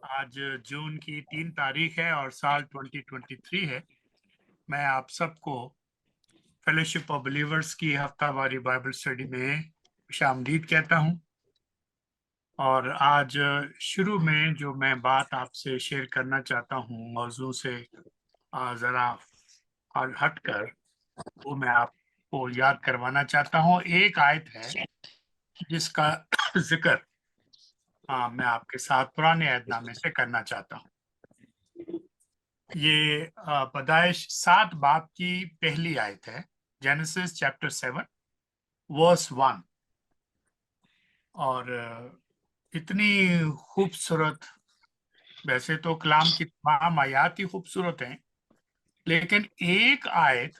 आज जून की 3 तारीख है और साल 2023 है। मैं आप सबको फेलोशिप ऑफ बिलीवर्स की हफ्तावारी बाइबल स्टडी में खुशामदीद कहता हूं। और आज शुरू में जो मैं बात आपसे शेयर करना चाहता हूं मौजू से ज़रा और हटकर, वो मैं आपको याद करवाना चाहता हूं। एक आयत है जिसका जिक्र मैं आपके साथ पुराने अहदनामे से करना चाहता हूं। ये पैदाइश 7 बाब की पहली आयत है, जेनेसिस चैप्टर 7 वर्स 1। और इतनी खूबसूरत, वैसे तो कलाम की तमाम आयात ही खूबसूरत हैं, लेकिन एक आयत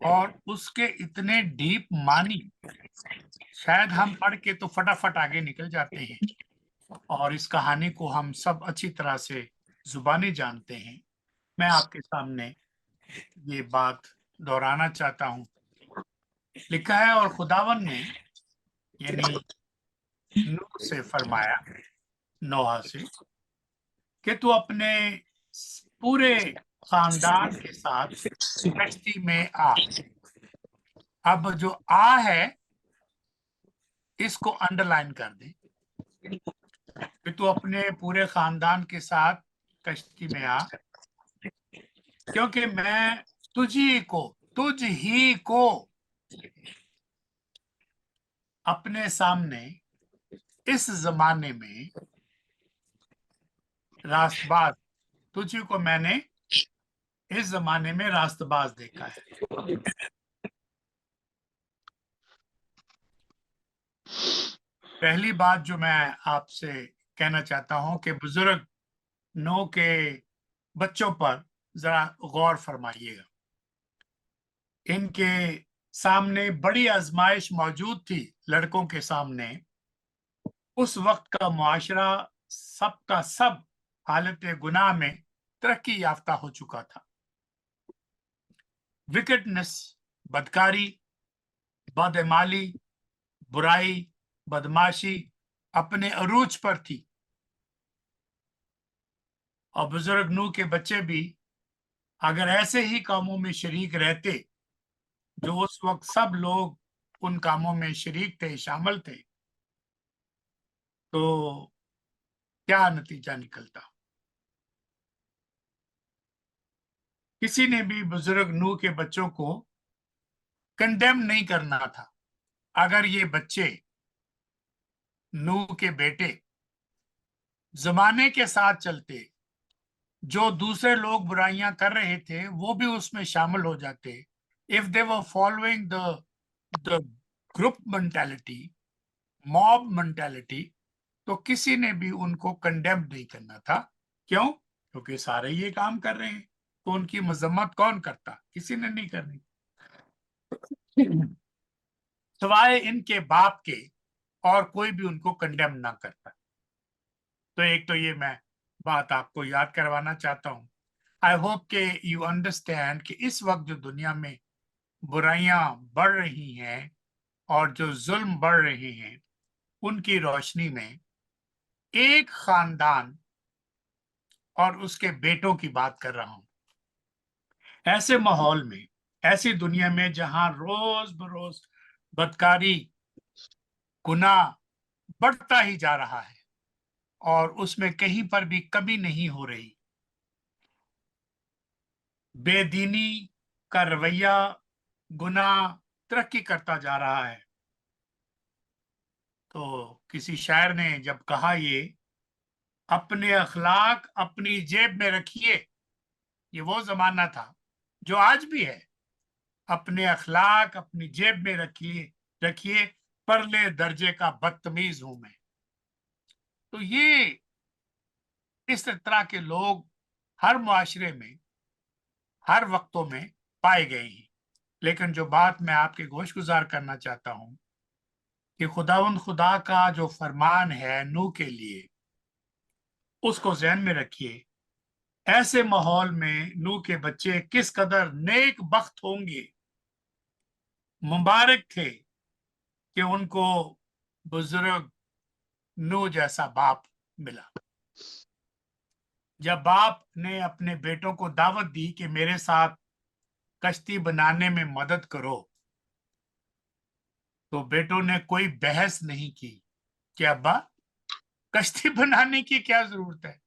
और उसके इतने डीप मानी शायद हम पढ़ के तो फटाफट आगे निकल जाते हैं, और इस कहानी को हम सब अच्छी तरह से जुबानी जानते हैं। मैं आपके सामने ये बात दोहराना चाहता हूं। लिखा है, और खुदावन ने यानी नूह से फरमाया, नोहा से, कि तू अपने पूरे खानदान के साथ कश्ती में आ। अब जो आ है इसको अंडरलाइन कर दे कि तू अपने पूरे खानदान के साथ कश्ती में आ, क्योंकि मैं तुझ ही को अपने सामने इस जमाने में रास्तबाज, तुझी को मैंने इस जमाने में रास्तबाज देखा है। पहली बात जो मैं आपसे कहना चाहता हूं कि बुजुर्ग नूह के बच्चों पर जरा गौर फरमाइएगा। इनके सामने बड़ी आजमाइश मौजूद थी, लड़कों के सामने। उस वक्त का मुआशरा सबका सब हालत गुनाह में तरक्की याफ्ता हो चुका था। विकेटनेस, बदकारी, बदमाली, बुराई, बदमाशी अपने अरूज पर थी। और बुजुर्ग नूह के बच्चे भी अगर ऐसे ही कामों में शरीक रहते जो उस वक्त सब लोग उन कामों में शरीक थे, शामिल थे, तो क्या नतीजा निकलता। किसी ने भी बुजुर्ग नूह के बच्चों को कंडेम नहीं करना था। अगर ये बच्चे, नूह के बेटे, जमाने के साथ चलते, जो दूसरे लोग बुराइयां कर रहे थे वो भी उसमें शामिल हो जाते, if they were following the group mentality, mob mentality, तो किसी ने भी उनको कंडेम नहीं करना था। क्यों? क्योंकि सारे ये काम कर रहे हैं, तो उनकी मजम्मत कौन करता? किसी ने नहीं करनी, सिवाय इनके बाप के, और कोई भी उनको कंडेम ना करता। तो एक तो ये मैं बात आपको याद करवाना चाहता हूं। आई होप के यू अंडरस्टैंड कि इस वक्त जो दुनिया में बुराइयां बढ़ रही हैं और जो जुल्म बढ़ रहे हैं, उनकी रोशनी में एक खानदान और उसके बेटों की बात कर रहा हूं। ऐसे माहौल में, ऐसी दुनिया में जहां रोज बरोज बदकारी, गुनाह बढ़ता ही जा रहा है और उसमें कहीं पर भी कमी नहीं हो रही, बेदीनी का रवैया, गुनाह तरक्की करता जा रहा है, तो किसी शायर ने जब कहा, ये अपने अखलाक अपनी जेब में रखिए, ये वो जमाना था जो आज भी है। अपने अखलाक अपनी जेब में रखिए, रखिए, परले दर्जे का बदतमीज हूं मैं। तो ये इस तरह के लोग हर मुआशरे में, हर वक्तों में पाए गए हैं। लेकिन जो बात मैं आपके गोश गुजार करना चाहता हूं कि खुदा का जो फरमान है नूह के लिए, उसको ज़हन में रखिए। ऐसे माहौल में नूह के बच्चे किस कदर नेक बख्त होंगे, मुबारक थे कि उनको बुजुर्ग नूह जैसा बाप मिला। जब बाप ने अपने बेटों को दावत दी कि मेरे साथ कश्ती बनाने में मदद करो, तो बेटों ने कोई बहस नहीं की कि अब्बा कश्ती बनाने की क्या जरूरत है,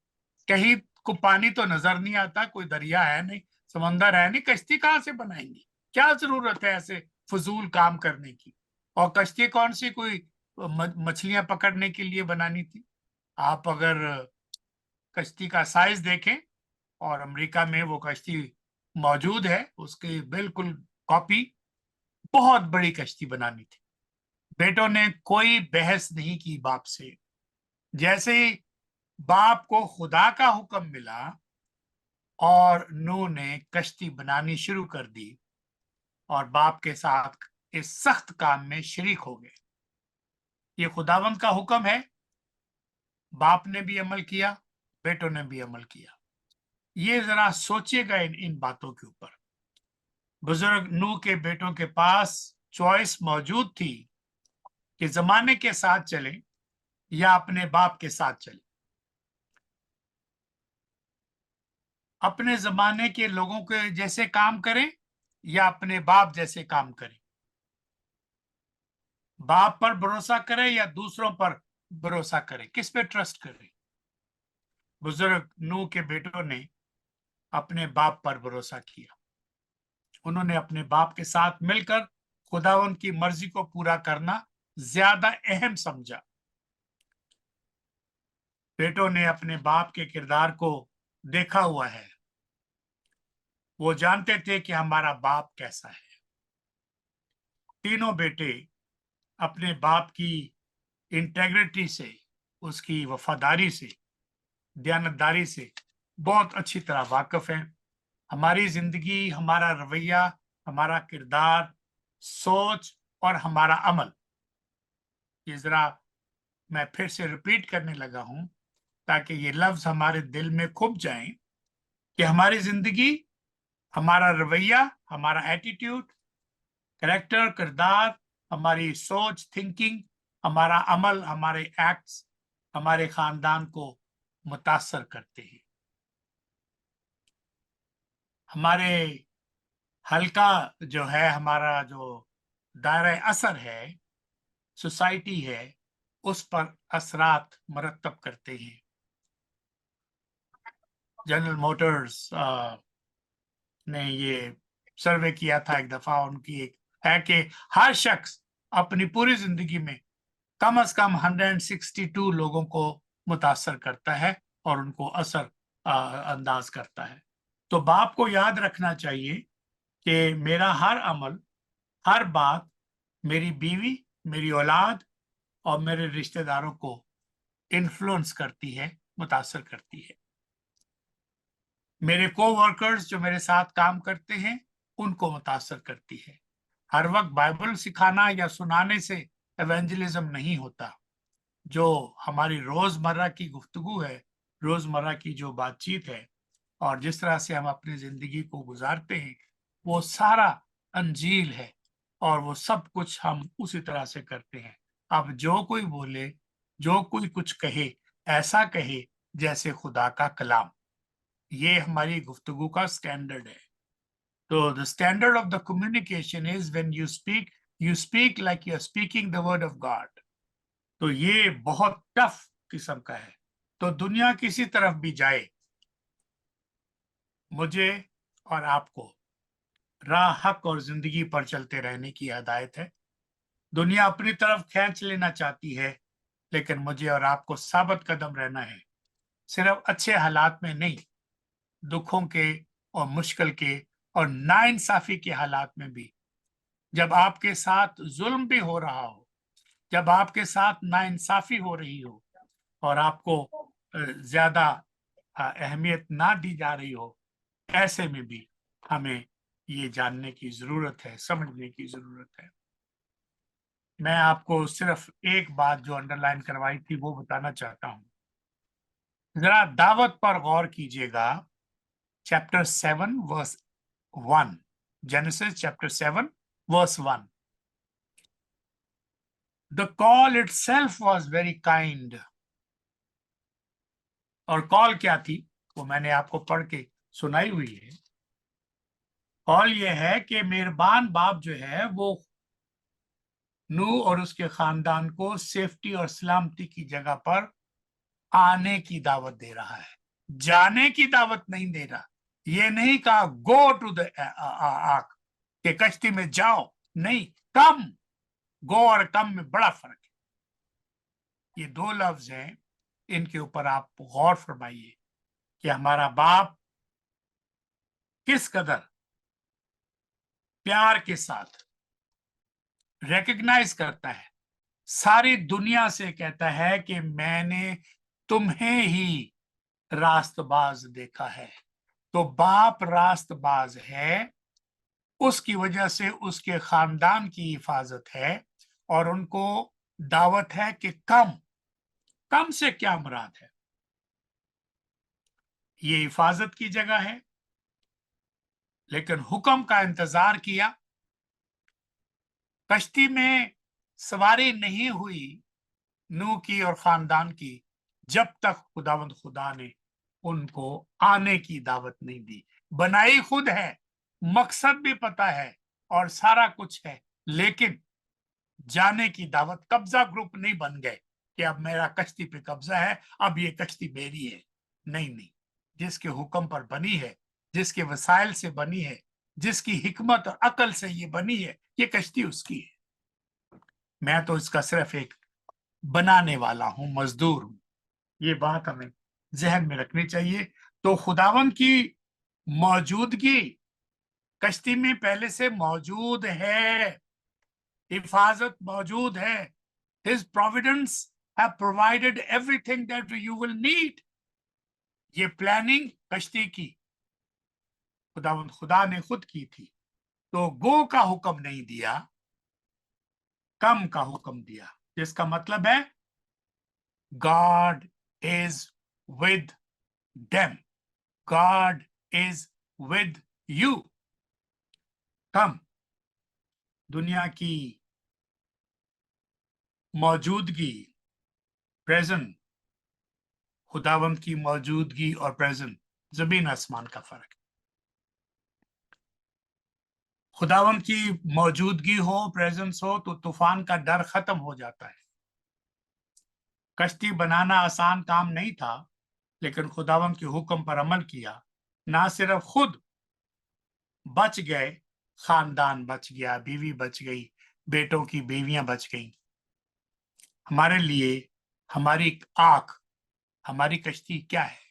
कहीं को पानी तो नजर नहीं आता, कोई दरिया है नहीं, समंदर है नहीं, कश्ती कहाँ से बनाएंगे, क्या जरूरत है ऐसे फजूल काम करने की। और कश्ती कौन सी कोई मछलियां पकड़ने के लिए बनानी थी। आप अगर कश्ती का साइज देखें, और अमेरिका में वो कश्ती मौजूद है, उसकी बिल्कुल कॉपी, बहुत बड़ी कश्ती बनानी थी। बेटों ने कोई बहस नहीं की बाप से। जैसे ही बाप को खुदा का हुक्म मिला और नूह ने कश्ती बनानी शुरू कर दी और बाप के साथ इस सख्त काम में शरीक हो गए। ये खुदावंद का हुक्म है, बाप ने भी अमल किया, बेटों ने भी अमल किया। ये जरा सोचिएगा इन बातों के ऊपर। बुजुर्ग नूह के बेटों के पास चॉइस मौजूद थी कि जमाने के साथ चले या अपने बाप के साथ चले। अपने जमाने के लोगों के जैसे काम करें या अपने बाप जैसे काम करें। बाप पर भरोसा करें या दूसरों पर भरोसा करें, किस पे ट्रस्ट करें। बुजुर्ग नूह के बेटों ने अपने बाप पर भरोसा किया। उन्होंने अपने बाप के साथ मिलकर खुदावंद की मर्जी को पूरा करना ज्यादा अहम समझा। बेटों ने अपने बाप के किरदार को देखा हुआ है, वो जानते थे कि हमारा बाप कैसा है। तीनों बेटे अपने बाप की इंटेग्रिटी से, उसकी वफादारी से, दयानतदारी से बहुत अच्छी तरह वाकिफ हैं। हमारी जिंदगी, हमारा रवैया, हमारा किरदार, सोच और हमारा अमल, ये जरा मैं फिर से रिपीट करने लगा हूं ताकि ये लफ्ज हमारे दिल में खुब जाएं कि हमारी जिंदगी, हमारा रवैया, हमारा एटीट्यूड, कैरेक्टर, किरदार, हमारी सोच, थिंकिंग, हमारा अमल, हमारे एक्ट्स हमारे खानदान को मुतासर करते हैं। हमारे हल्का जो है, हमारा जो दायरा असर है, सोसाइटी है, उस पर असरात मरतब करते हैं। जनरल मोटर्स ने ये सर्वे किया था एक दफा, उनकी एक है कि हर शख्स अपनी पूरी जिंदगी में कम से कम 162 लोगों को मुतासर करता है और उनको असर अंदाज करता है। तो बाप को याद रखना चाहिए कि मेरा हर अमल, हर बात मेरी बीवी, मेरी औलाद और मेरे रिश्तेदारों को इन्फ्लुएंस करती है, मुतासर करती है। मेरे को-वर्कर्स जो मेरे साथ काम करते हैं, उनको मुतासर करती है। हर वक्त बाइबल सिखाना या सुनाने से एवेंजलिज्म नहीं होता। जो हमारी रोजमर्रा की गुफ्तगू है, रोजमर्रा की जो बातचीत है और जिस तरह से हम अपनी जिंदगी को गुजारते हैं, वो सारा अंजील है और वो सब कुछ हम उसी तरह से करते हैं। अब जो कोई बोले, जो कोई कुछ कहे, ऐसा कहे जैसे खुदा का कलाम। ये हमारी गुफ्तगू का स्टैंडर्ड है। तो the standard of the communication is when you speak like you are speaking the word of God. तो ये बहुत टफ किस्म का है। तो दुनिया किसी तरफ भी जाए, मुझे और आपको राह हक और जिंदगी पर चलते रहने की हिदायत है। दुनिया अपनी तरफ खींच लेना चाहती है, लेकिन मुझे और आपको साबित कदम रहना है, सिर्फ अच्छे हालात में नहीं, दुखों के और मुश्किल के और नाइंसाफी के हालात में भी। जब आपके साथ जुल्म भी हो रहा हो, जब आपके साथ नाइंसाफी हो रही हो और आपको ज्यादा अहमियत ना दी जा रही हो, ऐसे में भी हमें ये जानने की जरूरत है, समझने की जरूरत है। मैं आपको सिर्फ एक बात जो अंडरलाइन करवाई थी वो बताना चाहता हूं। जरा दावत पर गौर कीजिएगा। Chapter 7 verse 1, Genesis chapter 7 verse 1। The call itself was very kind। और कॉल क्या थी? वो मैंने आपको पढ़ के सुनाई हुई है। कौल ये है कि मेहरबान बाप जो है वो नूह और उसके खानदान को सेफ्टी और सलामती की जगह पर आने की दावत दे रहा है, जाने की दावत नहीं दे रहा। ये नहीं कहा गो टू द आर्क के कश्ती में जाओ, नहीं, कम। गो और कम में बड़ा फर्क है। ये दो लफ्ज हैं, इनके ऊपर आप गौर फरमाइए कि हमारा बाप किस कदर प्यार के साथ रिकग्नाइज करता है, सारी दुनिया से कहता है कि मैंने तुम्हें ही रास्तबाज देखा है। तो बाप रास्तबाज है, उसकी वजह से उसके खानदान की हिफाजत है, और उनको दावत है कि कम से क्या मुराद है? ये हिफाजत की जगह है, लेकिन हुक्म का इंतजार किया। कश्ती में सवारी नहीं हुई नूह की और खानदान की जब तक खुदावंद खुदा ने उनको आने की दावत नहीं दी। बनाई खुद है, मकसद भी पता है और सारा कुछ है, लेकिन जाने की दावत, कब्जा ग्रुप नहीं बन गए कि अब मेरा कश्ती पे कब्जा है, अब ये कश्ती मेरी है। नहीं नहीं, जिसके हुक्म पर बनी है, जिसके वसाइल से बनी है, जिसकी हिकमत और अकल से ये बनी है, ये कश्ती उसकी है। मैं तो इसका सिर्फ एक बनाने वाला हूं, मजदूर हूं। ये बात हमें जहन में रखनी चाहिए। तो खुदावन की मौजूदगी कश्ती में पहले से मौजूद है, हिफाजत मौजूद है। His providence have provided everything that you will need. ये प्लानिंग कश्ती की खुदा ने खुद की थी। तो गो का हुक्म नहीं दिया, कम का हुक्म दिया, जिसका मतलब है God is with them. God is with you. कम। दुनिया की मौजूदगी, प्रेजेंट, खुदावंत की मौजूदगी और प्रेजेंट, जमीन आसमान का फर्क। खुदावंत की मौजूदगी हो, प्रेजेंस हो, तो तूफान का डर खत्म हो जाता है। कश्ती बनाना आसान काम नहीं था, लेकिन खुदावंत के हुक्म पर अमल किया। ना सिर्फ खुद बच गए, खानदान बच गया, बीवी बच गई, बेटों की बीवियां बच गई। हमारे लिए हमारी आंख, हमारी कश्ती क्या है?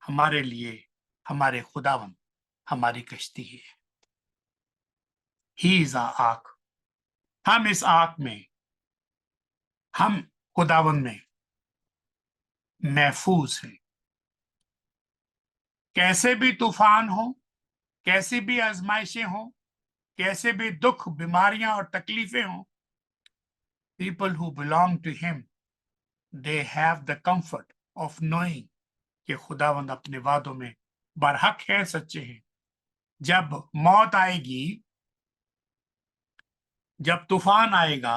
हमारे लिए हमारे खुदावंत हमारी कश्ती है। ही इज आंख। हम इस आंख में, हम खुदावंत में महफूज हैं। कैसे भी तूफान हो, कैसी भी आजमाइशें हो, कैसे भी दुख, बीमारियां और तकलीफें हो, people who belong to him, they have the comfort of knowing कि खुदावंद अपने वादों में बरहक है, सच्चे हैं। जब मौत आएगी, जब तूफान आएगा,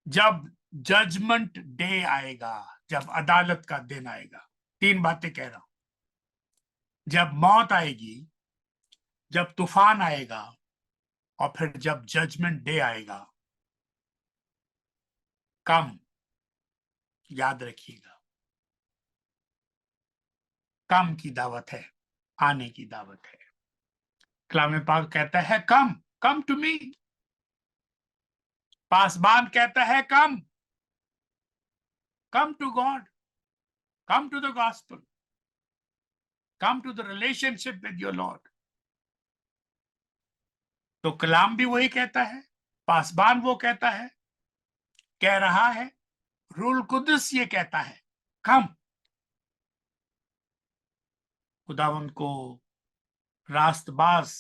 जब जजमेंट डे आएगा, जब अदालत का दिन आएगा, तीन बातें कह रहा हूं। जब मौत आएगी, जब तूफान आएगा, और फिर जब जजमेंट डे आएगा, कम, याद रखिएगा, कम की दावत है, आने की दावत है। कलाम पाक कहता है कम टू मी। पासबान कहता है come to God, come to the gospel, come to the relationship with your Lord. तो कलाम भी वही कहता है, पासबान वो कहता है, कह रहा है, रूल कुदस ये कहता है, कम। खुदावन को रास्तबाज,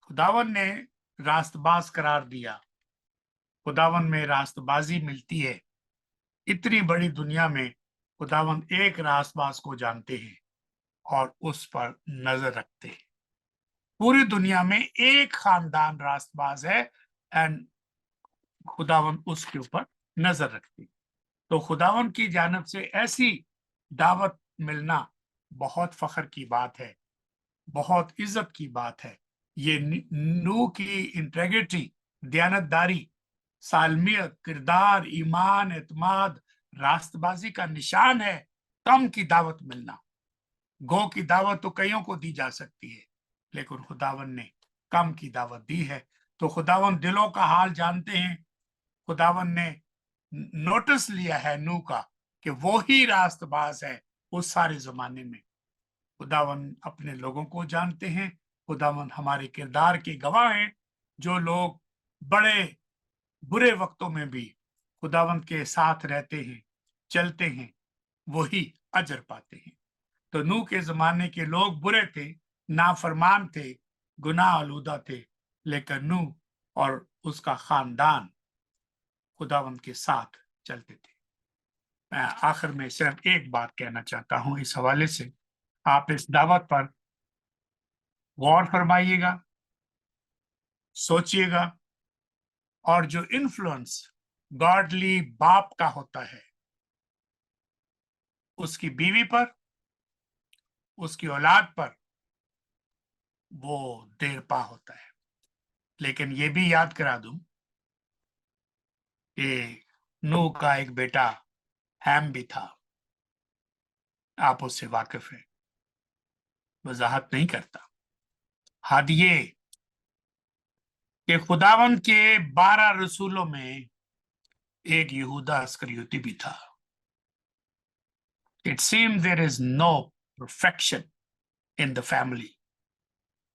खुदावन ने रास्तबाज करार दिया। खुदावन में रास्तबाजी मिलती है। इतनी बड़ी दुनिया में खुदावन एक रास्तबाज को जानते हैं और उस पर नजर रखते हैं। पूरी दुनिया में एक खानदान रास्तबाज है, एंड खुदावन उसके ऊपर नजर रखते हैं। तो खुदावन की जानिब से ऐसी दावत मिलना बहुत फख्र की बात है, बहुत इज्जत की बात है। ये नूह की इंटेग्रिटी, दयानतदारी, सालमियत, किरदार, ईमान, एतमाद, रास्तबाजी का निशान है। कम की दावत मिलना, गो की दावत तो कईयों को दी जा सकती है, लेकिन खुदावन ने कम की दावत दी है। तो खुदावन दिलों का हाल जानते हैं। खुदावन ने नोटिस लिया है नूह का कि वो ही रास्तबाज है उस सारे जमाने में। खुदावन अपने लोगों को जानते हैं। खुदावन हमारे किरदार के गवाह हैं। जो लोग बड़े बुरे वक्तों में भी खुदावन के साथ रहते हैं, चलते हैं, वही अजर पाते हैं। तो नूह के जमाने के लोग बुरे थे, नाफरमान थे, गुनाह आलूदा थे, लेकिन नूह और उसका खानदान खुदावंद के साथ चलते थे। मैं आखिर में सिर्फ एक बात कहना चाहता हूं इस हवाले से, आप इस दावत पर गौर फरमाइएगा, सोचिएगा, और जो इन्फ्लुएंस गॉडली बाप का होता है उसकी बीवी पर, उसकी औलाद पर, वो देर पा होता है। लेकिन ये भी याद करा दूं कि नूह का एक बेटा हैम भी था। आप उससे वाकिफ हैं, वजाहत नहीं करता। हद ये कि खुदावन के 12 रसूलों में एक यहूदा अस्करियोती भी था। It seems there is no perfection in the family.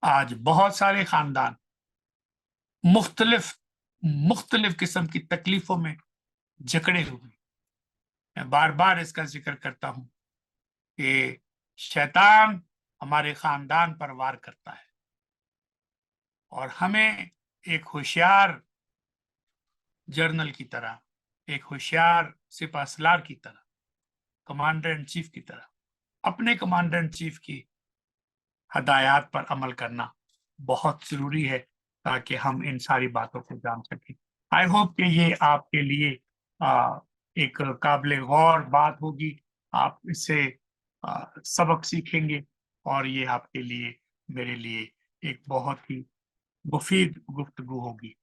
आज बहुत सारे खानदान मुख्तलिफ किस्म की तकलीफों में जकड़े हुए। मैं बार बार इसका जिक्र करता हूं कि शैतान हमारे खानदान पर वार करता है, और हमें एक होशियार जर्नल की तरह, एक होशियार सिपह सलार की तरह, कमांडर इन चीफ की तरह अपने कमांडर इन चीफ की हदायत पर अमल करना बहुत जरूरी है, ताकि हम इन सारी बातों को जान सकें। आई होप कि ये आपके लिए एक काबिल गौर बात होगी। आप इससे सबक सीखेंगे, और ये आपके लिए, मेरे लिए एक बहुत ही मुफीद गुफ्तगू होगी।